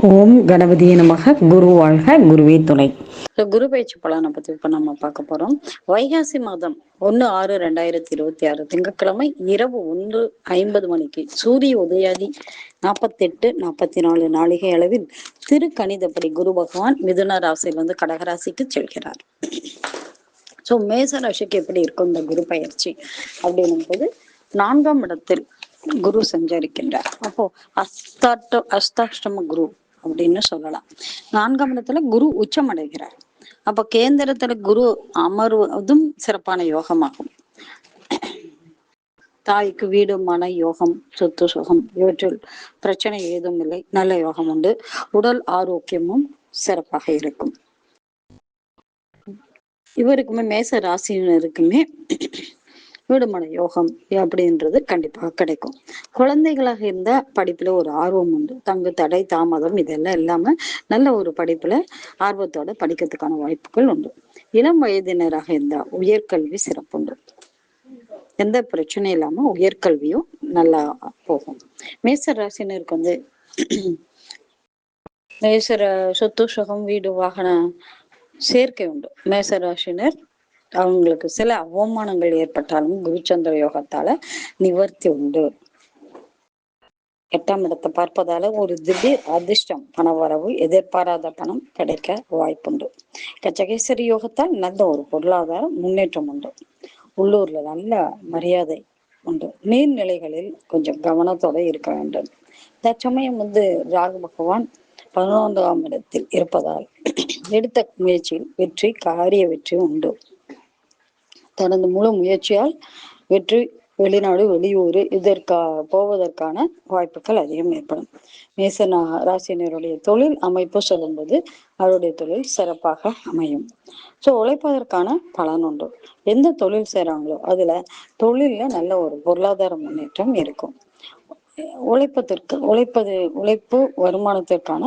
ஓம் கணபதியே நமக. குரு வாழ்க, குருவே துணை. குரு பயிற்சி பலனை பத்தி இப்ப நம்ம பார்க்க போறோம். வைகாசி மாதம் 1/6/2026 திங்கட்கிழமை இரவு 1:50 சூரிய உதயாதி 48-44 நாளிகை அளவில் திருக்கணிதப்படி குரு பகவான் மிதுன ராசியிலிருந்து கடகராசிக்கு செல்கிறார். சோ மேச ராசிக்கு எப்படி இருக்கும் இந்த குரு பயிற்சி அப்படின்னும் போது 4ஆம் இடத்தில் குரு சஞ்சரிக்கின்றார். அப்போ அஸ்தாஷ்டம குரு அப்படின்னு சொல்லலாம். 4ஆம் இடத்துல குரு உச்சம் அடைகிறார். அப்ப கேந்திரத்துல குரு அமர்வதும் சிறப்பான யோகமாகும். தாய்க்கு வீடு, மன யோகம், சொத்து சுகம் இவற்றில் பிரச்சனை ஏதும் இல்லை, நல்ல யோகம் உண்டு. உடல் ஆரோக்கியமும் சிறப்பாக இருக்கும். இவருக்குமே மேச ராசினருக்குமே வீடுமனை யோகம் அப்படின்றது கண்டிப்பாக கிடைக்கும். குழந்தைகளாக இருந்தா படிப்புல ஒரு ஆர்வம் உண்டு. தங்கு தடை தாமதம் இதெல்லாம் இல்லாம நல்ல ஒரு படிப்புல ஆர்வத்தோட படிக்கிறதுக்கான வாய்ப்புகள் உண்டு. இளம் வயதினராக இருந்தா உயர்கல்வி சிறப்புண்டு. எந்த பிரச்சனையும் இல்லாம உயர்கல்வியும் நல்லா போகும். மேச ராசினருக்கு மேசர சொத்து சுகம் வீடு வாகன சேர்க்கை உண்டு. மேச ராசினர் அவங்களுக்கு சில அவமானங்கள் ஏற்பட்டாலும் குருச்சந்திர யோகத்தால நிவர்த்தி உண்டு. 8ஆம் இடத்தை பார்ப்பதால ஒரு திடீர் அதிர்ஷ்டம், பணவரவு, எதிர்பாராத பணம் கிடைக்க வாய்ப்புண்டு. கச்சகேசரி யோகத்தால் நல்ல ஒரு பொருளாதார முன்னேற்றம் உண்டு. உள்ளூர்ல நல்ல மரியாதை உண்டு. நீர்நிலைகளில் கொஞ்சம் கவனத்தோட இருக்க வேண்டும். தற்சமயம் ராகு பகவான் 11ஆம் இடத்தில் இருப்பதால் எடுத்த முயற்சியில் வெற்றி, காரிய வெற்றி உண்டு. தனது முழு முயற்சியால் வெற்றி, வெளிநாடு, வெளியூர் போவதற்கான வாய்ப்புகள் அதிகம் ஏற்படும். மேச ராசினருடைய தொழில் அமைப்பு சொல்லும்போது அவருடைய தொழில் சிறப்பாக அமையும். உழைப்பதற்கான பலன் உண்டு. எந்த தொழில் செய்யறாங்களோ அதுல தொழில்ல நல்ல ஒரு பொருளாதார முன்னேற்றம் இருக்கும். உழைப்பு வருமானத்திற்கான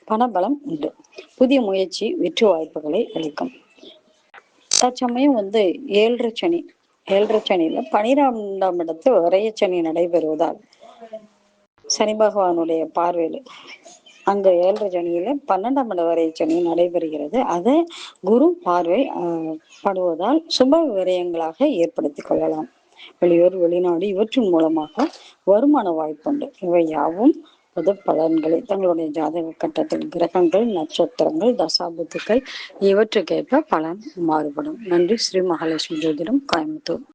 பணபலம் உண்டு. புதிய முயற்சி வெற்றி வாய்ப்புகளை அளிக்கும். தற்சமயம் 7.5 சனி 7.5 சனியில 12ஆம் இடத்து விரயச்சனி நடைபெறுவதால் சனி பகவானுடைய பார்வையில் அங்க 7.5 சனியில 12ஆம் இட விரயச்சனி நடைபெறுகிறது. அதை குரு பார்வை படுவதால் சுப விரயங்களாக ஏற்படுத்திக் கொள்ளலாம். வெளியூர், வெளிநாடு இவற்றின் மூலமாக வருமான வாய்ப்புண்டு. இவை யாவும் பொது பலன்களை தங்களுடைய ஜாதக கட்டத்தில் கிரகங்கள், நட்சத்திரங்கள், தசாபுத்துக்கள் இவற்றுக்கேற்ப பலன் மாறுபடும். நன்றி. ஸ்ரீ மகாலட்சுமி ஜோதிடம், கோயம்புத்தூர்.